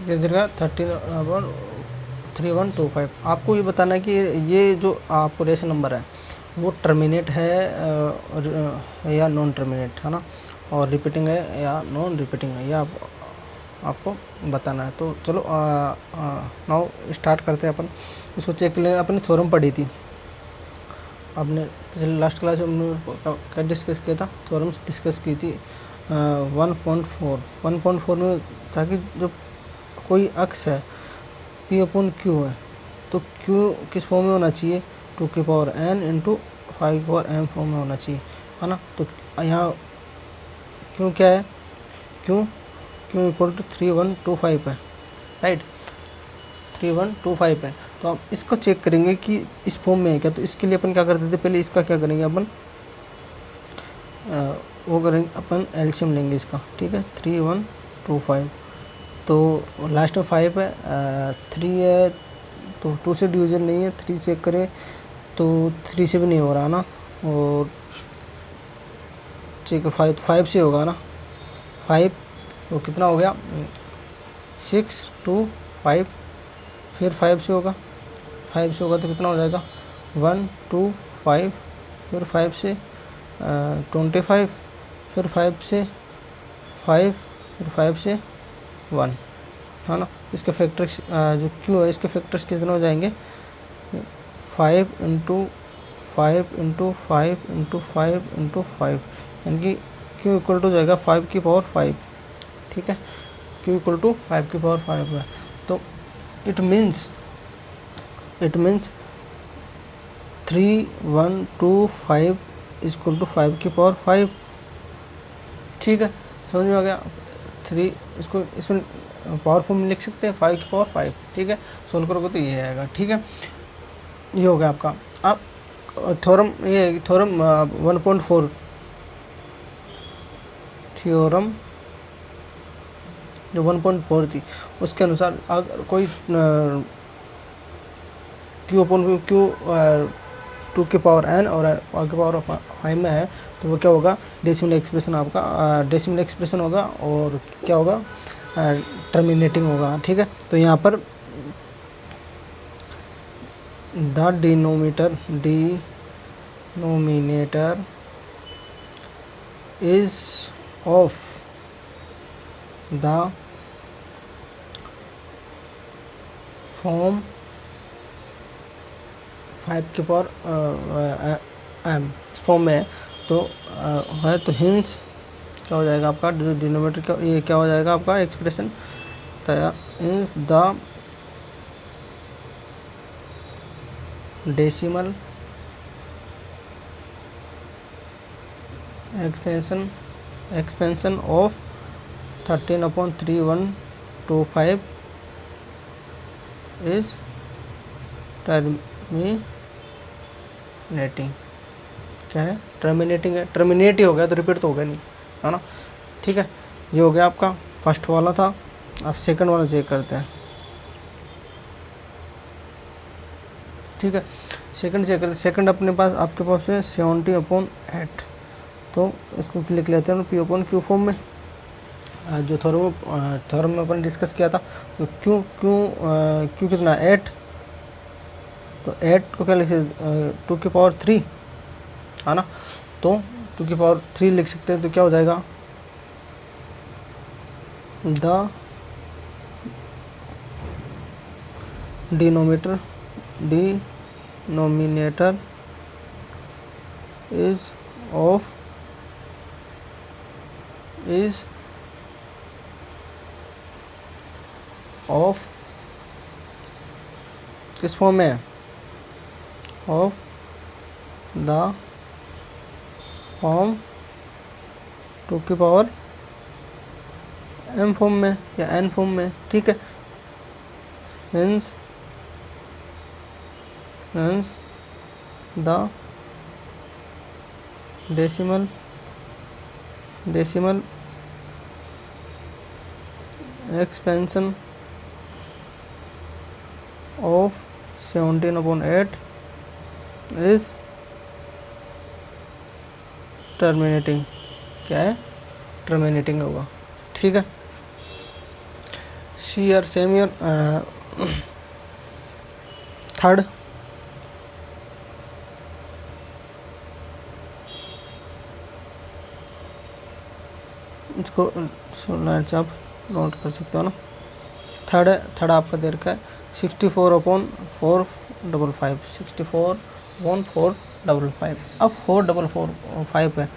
दे देगा 3125। आपको ये बताना है कि ये जो आपको रेशन नंबर है वो टर्मिनेट है या नॉन टर्मिनेट है ना, और रिपीटिंग है या नॉन रिपीटिंग है, या आपको बताना है। तो चलो नाउ स्टार्ट करते हैं अपन इसको चेक कर लें। अपने थ्योरम पढ़ी थी आपने पिछले लास्ट क्लास में, हमने क्या डिस्कस किया था, थ्योरम्स डिस्कस की थी 1.4 में, ताकि जो कोई अक्ष है P अपॉन Q है तो Q किस फॉर्म में होना चाहिए, 2 की पावर n इंटू 5 की पावर m फॉर्म में होना चाहिए, है ना। तो यहाँ Q क्या है, Q इक्वल टू 3125 है, राइट, 3125 है। तो आप इसको चेक करेंगे कि इस फॉर्म में है क्या। तो इसके लिए अपन क्या करते थे, पहले इसका क्या करेंगे अपन, वो करेंगे अपन एलसीएम लेंगे इसका, ठीक है, 3125। तो लास्ट में 5 है, 3 है, तो 2 से डिवीजन नहीं है, 3 चेक करें तो 3 से भी नहीं हो रहा ना, और चेक 5 तो 5 से होगा ना, 5 तो कितना हो गया 6 2 5, फिर 5 से होगा, 5 से होगा तो कितना हो जाएगा 1 2 5, फिर 5 से 25, फिर 5 से 5, फिर 5 से 1, है ना। इसके फैक्टर्स जो Q है इसके फैक्टर्स कितने हो जाएंगे, 5 इंटू 5 इंटू 5 इंटू 5 इंटू 5, यानी कि Q इक्वल टू जाएगा 5 की पावर 5, ठीक है, Q इक्वल टू 5 की पावर 5 है। तो इट मीन्स 3125 इक्वल टू 5 की पावर 5, ठीक है, समझ में आ गया। 3 इसको इसमें पावर फॉर्म में लिख सकते हैं 5 की पावर 5, ठीक है, सोल्व करोगे तो ये आएगा, ठीक है। ये हो गया आपका। अब थ्योरम, ये थ्योरम 1.4 थ्योरम जो 1.4 थी उसके अनुसार अगर कोई Q अपॉन Q 2 की पावर n और r की पावर 5 में है, तो वो क्या होगा, डेसिमल एक्सप्रेशन आपका डेसिमल एक्सप्रेशन होगा, और क्या होगा टर्मिनेटिंग होगा, ठीक है। तो यहाँ पर the denominator is of the form 5 की पावर m इस फॉर्म में है, तो है, तो हिंस क्या हो जाएगा आपका डिनोमिनेटर का, ये क्या हो जाएगा आपका expression, hints the decimal expansion of 13/3125 is terminating. क्या है, टर्मिनेटिंग है, टर्मिनेट ही हो गया तो रिपीट तो होगा नहीं, है ना, ठीक है। ये हो गया आपका फर्स्ट वाला था। अब सेकंड वाला चेक करते हैं, ठीक है, सेकंड चेक करते हैं। सेकंड अपने पास आपके पास है 70/8, तो इसको लिख लेते हैं P अपॉन Q फॉर्म में, जो थ्योरम में अपन डिस्कस किया था। तो Q कितना 8, तो 8 को क्या लिख सकते 2 की पावर 3, है ना, तो 2 की पावर 3 लिख सकते हैं। तो क्या हो जाएगा, द डिनोमिनेटर इज ऑफ किस फॉर्म में है, ऑफ द फॉर्म 2 की पावर m फॉर्म में या n फॉर्म में, ठीक है। hence the decimal expansion of 17/8 is terminating. क्या है, टर्मिनेटिंग होगा, ठीक है। सी ईयर सेम ईयर थर्ड इसको लाइन्स आप नोट कर सकते हो ना। थर्ड है, थर्ड आपका दे रखा है 64/455, 64/455। अब 4445 है,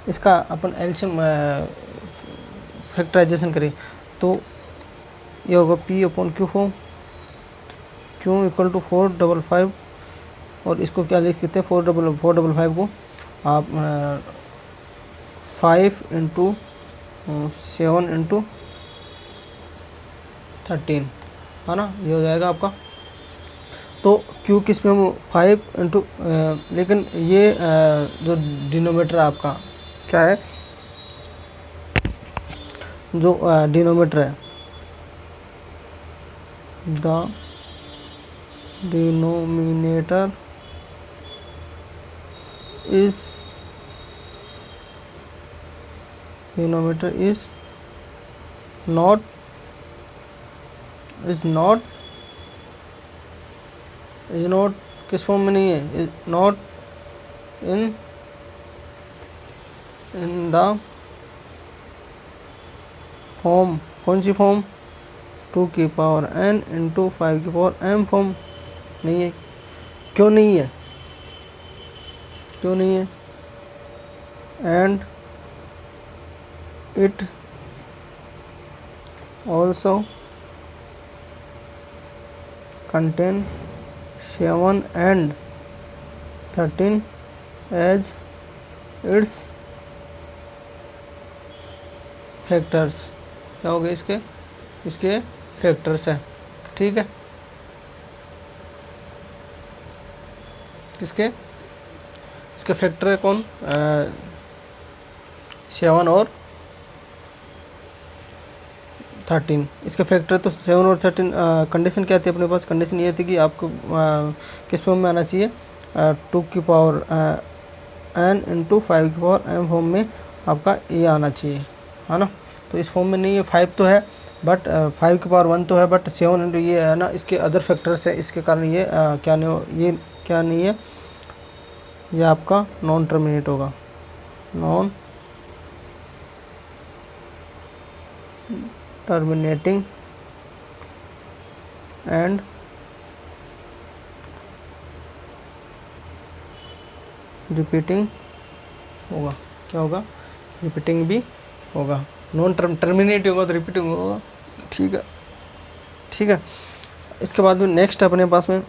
इसका अपन एल्शियम फैक्टराइजेशन करें तो ये होगा P/Q4, Q इक्वल टू 455, और इसको क्या लिख सकते हैं 455 को आप 5 इंटू 7 इंटू 13 है ना, ये हो जाएगा आपका। तो Q किस में 5 इंटू, लेकिन ये जो डिनोमीटर आपका क्या है, जो डिनोमीटर है, द डिनोमिनेटर इज नॉट किस फॉर्म में नहीं है, is not in the form, कौन सी form, 2n into 5m form नहीं है। क्यों नहीं है, and it also contain 7 and 13 as its factors. क्या हो गए इसके फैक्टर्स है, ठीक है। इसके फैक्टर है कौन, 7 और 13। इसके फैक्टर तो 7 और 13। कंडीशन क्या थी अपने पास, कंडीशन ये थी कि आपको किस फॉर्म में आना चाहिए, 2n इंटू 5m फॉर्म में आपका ये आना चाहिए, है ना। तो इस फॉर्म में नहीं है, 5 तो है बट 5 तो है, बट 7 इंटू ये है ना, इसके अदर फैक्टर्स है, इसके कारण ये क्या नहीं है, ये आपका नॉन टर्मिनेट होगा, नॉन टर्मिनेटिंग एंड रिपीटिंग होगा। क्या होगा, रिपीटिंग भी होगा, नॉन टर्मिनेट होगा तो रिपीटिंग होगा, ठीक है। इसके बाद में नेक्स्ट अपने पास में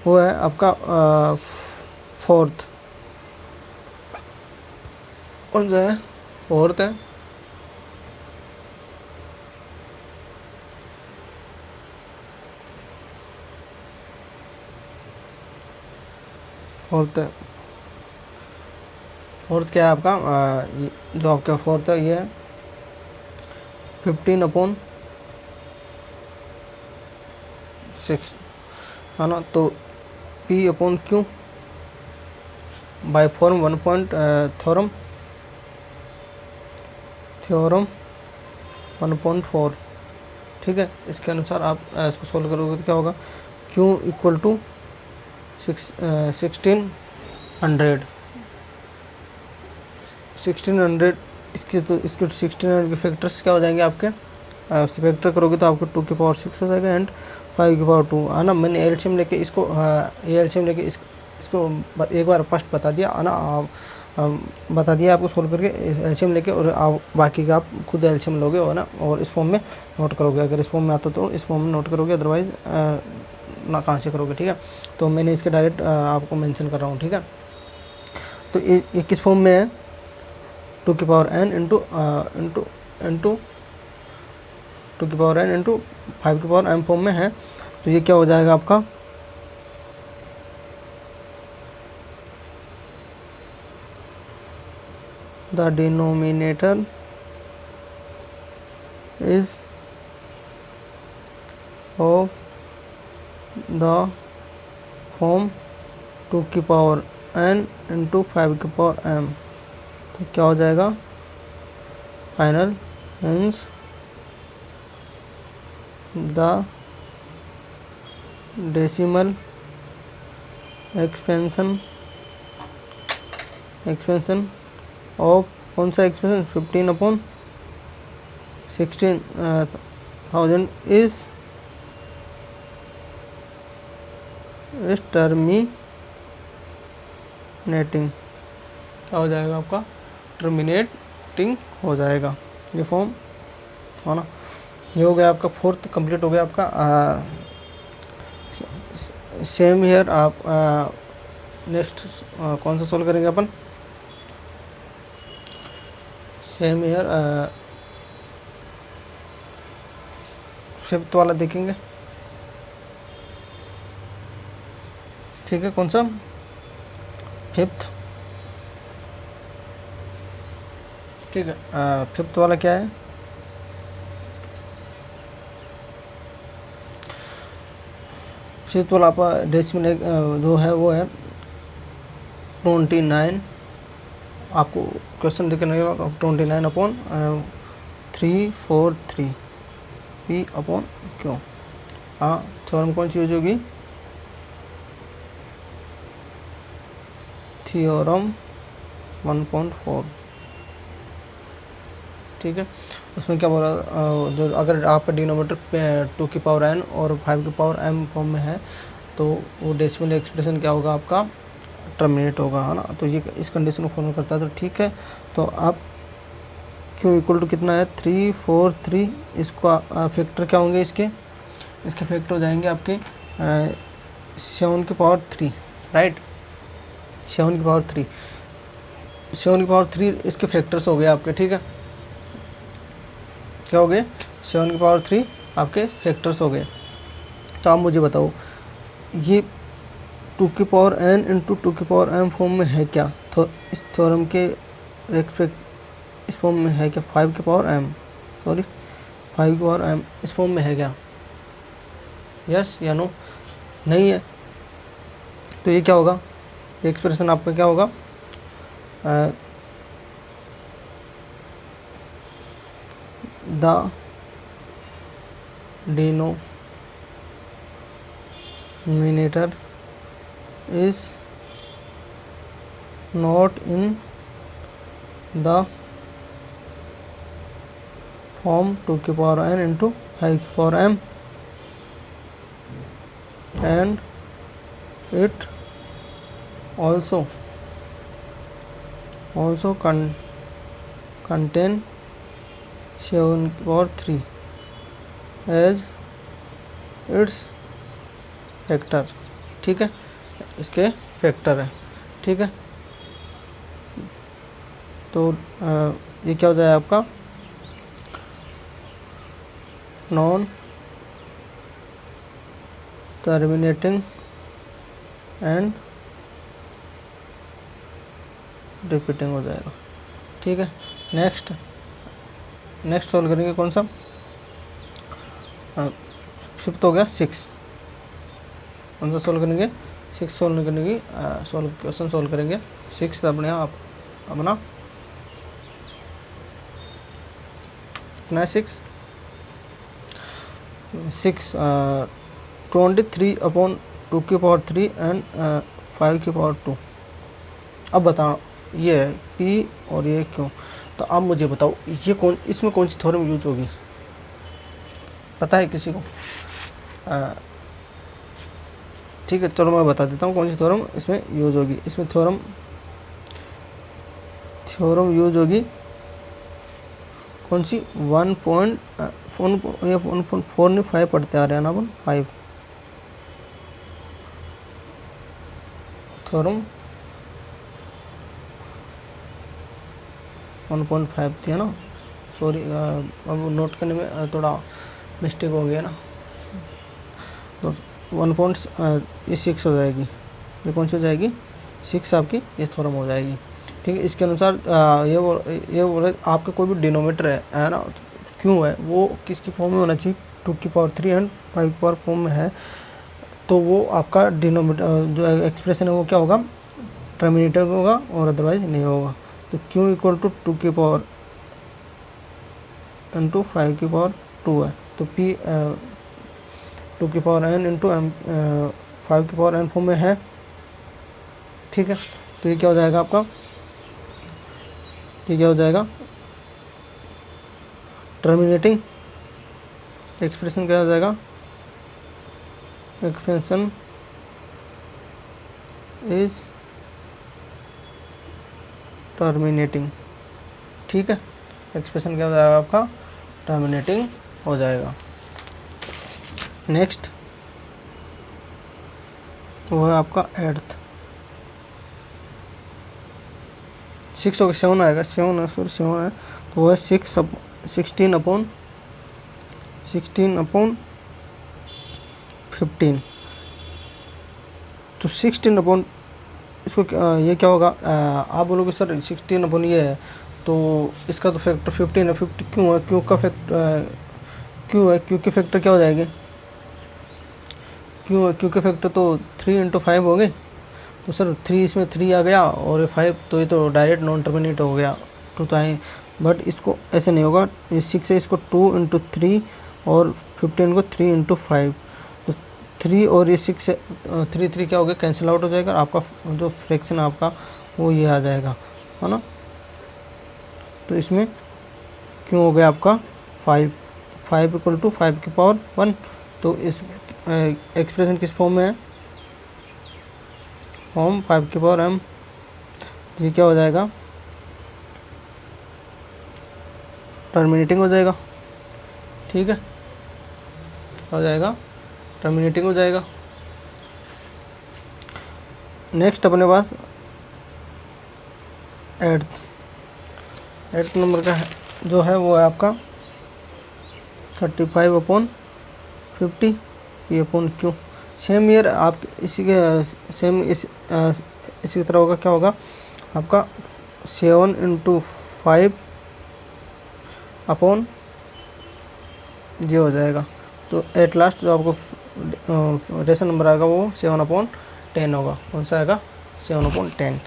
वो है आपका फोर्थ, कौन सा है, फोर्थ है फोर्थ क्या है आपका, जो आपका फोर्थ है ये 15/6 है ना। तो P/Q by form 1 point theorem 1.4, ठीक है। इसके अनुसार आप इसको सोल्व करोगे तो क्या होगा, Q इक्वल टू 1600 इसके 1600 के फैक्टर्स क्या हो जाएंगे आपके, फैक्टर करोगे तो आपको 2⁶ हो जाएगा एंड 5⁵ है ना। मैंने एलसीएम लेके इसको इसको एक बार फर्स्ट बता दिया है ना, बता दिया आपको सोल्व करके एलसीएम लेके, और आप बाकी का आप खुद एलसीएम लोगे हो ना, और इस फॉर्म में नोट करोगे। अगर इस फॉर्म में आता तो इस फॉर्म में नोट करोगे, अदरवाइज ना कहाँ से करोगे, ठीक है। तो मैंने इसके डायरेक्ट आपको मेंशन कर रहा हूँ, ठीक है। तो ये किस फॉर्म में है, 2n into 2n into 5m form में है। तो ये क्या हो जाएगा आपका, the denominator is of the form 2n into 5m। तो क्या हो जाएगा, final hence the decimal expansion of कौन सा एक्सपेंशन 15/16,000 इज टर्मिनेटिंग। क्या हो जाएगा आपका? टर्मिनेटिंग हो जाएगा ये फॉर्म, है ना। ये हो गया आपका फोर्थ कंप्लीट हो गया आपका। सेम हियर आप नेक्स्ट कौन सा सोल्व करेंगे अपन? सेम हियर फिफ्थ वाला देखेंगे, ठीक है। कौन सा? फिफ्थ, ठीक है। फिफ्थ वाला क्या है? फिफ्थ वाला आपका डेसिमल जो है वो है 29। आपको क्वेश्चन देख नहीं होगा। 29/343 P/Q। हाँ, थ्योरम कौन सी यूज होगी? थ्योरम 1.4, ठीक है। उसमें क्या बोला, जो अगर आपका डिनोमिनेटर 2 की पावर n और 5 की पावर m फॉर्म में है तो वो डेसिमल एक्सप्रेशन क्या होगा आपका? टर्मिनेट होगा, है ना। तो ये इस कंडीशन को फॉलो करता है, तो ठीक है। तो आप Q इक्वल टू कितना है? 343। इसको फैक्टर क्या होंगे इसके फैक्टर हो जाएंगे आपके 7 की पावर 3, राइट। 7 की पावर 3, 7 की पावर 3 इसके फैक्टर्स हो गए आपके, ठीक है। क्या हो गए? 7 की पावर 3 आपके फैक्टर्स हो गए। तो आप मुझे बताओ ये 2 की पावर n इंटू 2 की पावर m फॉर्म में है क्या? तो इस थ्योरम के रेस्पेक्ट इस फॉर्म में है क्या? 5 की पावर m, सॉरी 5 की पावर m इस फॉर्म में है क्या? यस या नो? नहीं है। तो ये क्या होगा? एक्सप्रेशन आपका क्या होगा? The denominator is not in the form 2 की पावर n into 5 की power m and it also contain 7 की पावर 3 as its फैक्टर, ठीक है। इसके फैक्टर है, ठीक है। तो ये क्या हो जाए आपका? नॉन टर्मिनेटिंग एंड रिपीटिंग हो जाएगा, ठीक है। नेक्स्ट सॉल्व करेंगे कौन सा? फिफ्थ हो गया 6। कौन सा सॉल्व करेंगे? 6 सॉल्व करने की क्वेश्चन सॉल्व करेंगे। 6 अपने आप अपना कितना? 6 23/2 की पावर 3 एंड 5 की पावर 2। अब बताओ ये है P और ये क्यों। तो अब मुझे बताओ ये इसमें कौन सी थ्योरम यूज होगी? पता है किसी को? ठीक है, चलो मैं बता देता हूँ कौन सी थ्योरम इसमें यूज होगी। इसमें थ्योरम यूज होगी कौन सी? 1.4 नहीं 5 पढ़ते आ रहे हैं ना अपन, 5 थ्योरम 1.5 थी, है ना। सॉरी, अब नोट करने में थोड़ा मिस्टेक हो गया ना। तो 1.6 हो जाएगी। ये कौन सी हो जाएगी? 6 आपकी ये थ्योरम हो जाएगी, ठीक है। इसके अनुसार ये बोले आपका कोई भी डिनोमीटर है ना, क्यों है वो किसकी फॉर्म में होना चाहिए? 2 की पावर 3 एंड 5 की पावर फॉर्म में है, तो वो आपका डिनोमीटर जो एक्सप्रेशन है वो क्या होगा? टर्मिनेटर होगा और अदरवाइज नहीं होगा। तो Q इक्वल टू 2 की पावर इंटू 5 की पावर 2 है। तो P टू की पावर n इंटू एम 5 की पावर n फॉर्म में है। ठीक है, तो ये क्या हो जाएगा आपका, ये क्या हो जाएगा, टर्मिनेटिंग एक्सप्रेशन क्या हो जाएगा, एक्सप्रेशन इज टर्मिनेटिंग। ठीक है, एक्सप्रेशन क्या हो जाएगा आपका, टर्मिनेटिंग हो जाएगा। नेक्स्ट वो है आपका एर्थ, 6 हो गया, 7 आएगा, 7 है, सॉरी 7 है, तो वो है 16 अपॉन 15। तो 16 अपॉन इसको ये क्या होगा, आप बोलोगे सर 16 अपॉन ये है तो इसका तो फैक्टर 15 है, 50 क्यों है, क्यों का फैक्टर क्यों है, क्यों के फैक्टर क्या हो जाएंगे, क्यों के फैक्टर तो 3 इंटू 5 हो गए, तो सर 3 इसमें 3 आ गया और ये 5, तो ये तो डायरेक्ट नॉन टर्मिनेट हो गया, टू तो आए, बट इसको ऐसे नहीं होगा, ये 6 है, इसको 2 इंटू 3 और 15 को 3 इंटू 5, तो 3 और ये 6 है, 3 क्या हो गया, कैंसिल आउट हो जाएगा, आपका जो फ्रैक्शन आपका वो ये आ जाएगा, है ना। तो इसमें क्यों हो गया आपका 5 इक्वल टू 5 की पावर 1, तो इस एक्सप्रेशन किस फॉर्म में है, फॉर्म 5 की पावर m, ये क्या हो जाएगा, टर्मिनेटिंग हो जाएगा। ठीक है, हो जाएगा, टर्मिनेटिंग हो जाएगा। नेक्स्ट अपने पास एट्थ नंबर का जो है वो है आपका 35 upon 50 P upon Q. Same year आप इसी के सेम इसी तरह होगा, क्या होगा आपका 7 इंटू 5 अपॉन जी हो जाएगा। तो एट लास्ट जो आपको रेशन नंबर आएगा वो 7 अपॉन 10 होगा। कौन सा आएगा, 7 अपॉन 10।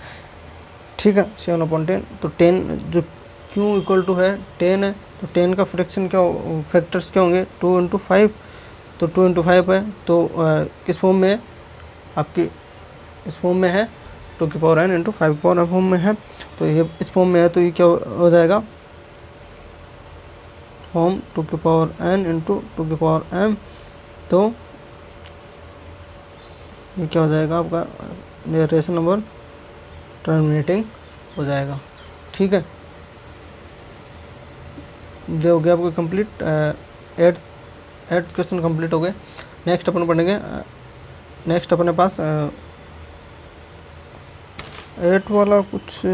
ठीक है, 7 अपॉन 10। तो 10 जो क्यू इक्वल टू है 10 है, तो 10 का फ्रैक्शन क्या फैक्टर्स क्या होंगे, 2 इंटू 5, तो 2 इंटू 5 है, तो किस फॉर्म में है आपकी, इस फॉर्म में है 2 की पावर n इंटू 5 की पावर n फॉर्म में है, तो ये इस फॉर्म में है, तो ये क्या हो जाएगा, फॉर्म 2 की पावर n इंटू 2 की पावर m, तो ये क्या हो जाएगा आपका रेशन नंबर टर्मिनेटिंग हो जाएगा। ठीक है, ये हो गया आपको कंप्लीट, एट्थ क्वेश्चन कंप्लीट हो गए। नेक्स्ट अपन पढ़ेंगे, नेक्स्ट अपने पास 8 वाला कुछ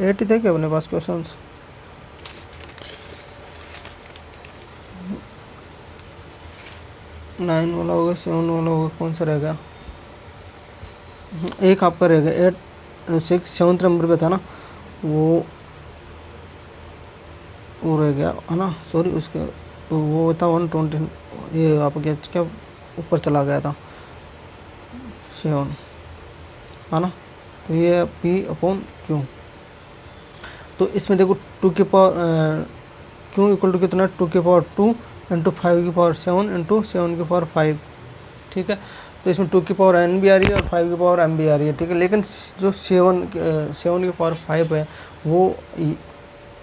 8 ही थे क्या अपने पास क्वेश्चंस, नाइन वाला होगा, 7 वाला होगा, कौन सा रह गया, एक आपका रह गया 7 नंबर पे था ना, वो रह गया है ना, सॉरी उसके वो था 120, ये आप क्या ऊपर चला गया था 7, है ना। तो ये P अपॉन क्यू, तो इसमें देखो 2 की पावर क्यू इक्वल टू कितना, 2 की पावर 2 इंटू 5 की पावर 7 इंटू 7 की पावर 5। ठीक है, तो इसमें 2 की पावर n भी आ रही है और 5 की पावर m भी आ रही है। ठीक है, लेकिन जो 7 की पावर 5 है वो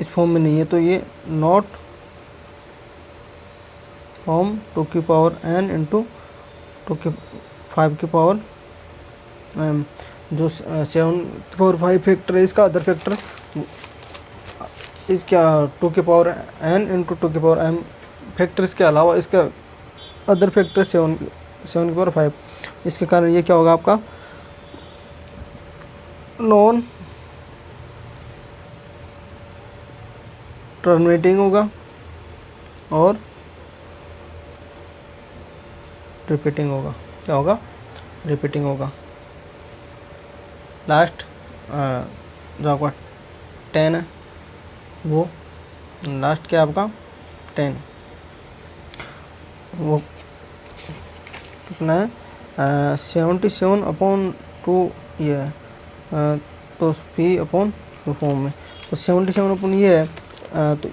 इस फॉर्म में नहीं है, तो ये नॉट फॉर्म 2 की पावर n इंटू 5 की पावर m। जो 7 की पावर 5 फैक्टर है, इसका अदर फैक्टर इसका 2 की पावर n इंटू 2 की पावर m फैक्टर, इसके अलावा इसका अदर फैक्टर 7 की पावर 5। इसके कारण ये क्या होगा आपका नॉन टर्मिनेटिंग होगा और रिपीटिंग होगा। क्या होगा, रिपीटिंग होगा। लास्ट जो आपका 10 है, वो लास्ट क्या आपका 10, वो कितना है 77 अपॉन 2 ये है, तो P अपॉन क्यू फॉर्म में, तो 77 अपॉन ये है, तो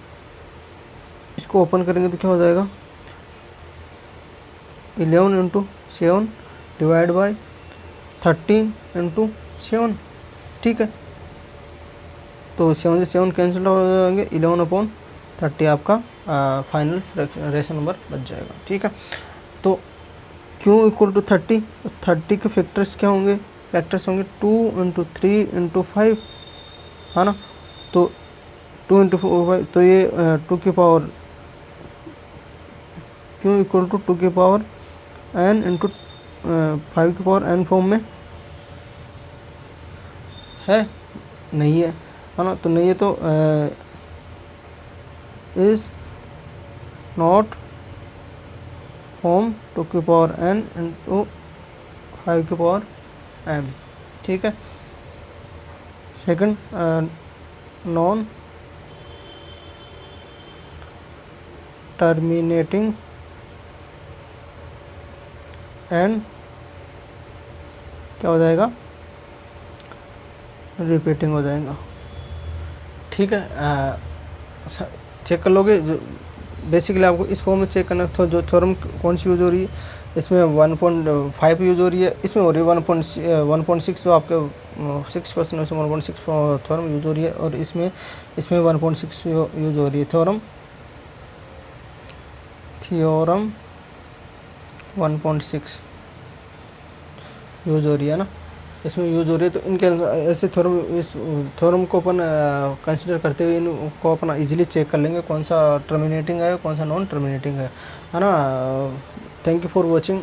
इसको ओपन करेंगे तो क्या हो जाएगा, 11 इंटू 7 डिवाइड बाई 13 इंटू 7, ठीक है। तो 7 से 7 कैंसिल हो जाएंगे, 11/30 आपका फाइनल रेशन नंबर बच जाएगा, ठीक है। तो Q इक्वल टू 30, 30 के फैक्टर्स क्या होंगे, फैक्टर्स होंगे 2 इंटू 3 इंटू 5, है ना। तो 2 इंटू 5, तो ये 2 की पावर Q इक्वल टू 2 की पावर n इंटू 5 की पावर n फॉर्म में है, नहीं है ना। तो नहीं है तो इज नॉट फॉर्म 2 की पावर n इंटू 5 की पावर m, ठीक है। सेकंड, नॉन टर्मिनेटिंग एंड क्या हो जाएगा, रिपीटिंग हो जाएगा, ठीक है। चेक कर लोगे, बेसिकली आपको इस फॉर्म में चेक करना, तो जो थ्योरम कौन सी यूज हो रही है, इसमें 1.5 यूज हो रही है, इसमें हो रही है 1.6, जो आपके 6 क्वेश्चन में से 1.6 थ्योरम यूज हो रही है, और इसमें 1.6 यूज हो रही है थ्योरम 1.6 यूज हो रही है ना, इसमें यूज हो रही है। तो इनके ऐसे थ्योरम, इस थ्योरम को अपन कंसिडर करते हुए इनको अपना इजीली चेक कर लेंगे कौन सा टर्मिनेटिंग है, कौन सा नॉन टर्मिनेटिंग है ना। Thank you for watching.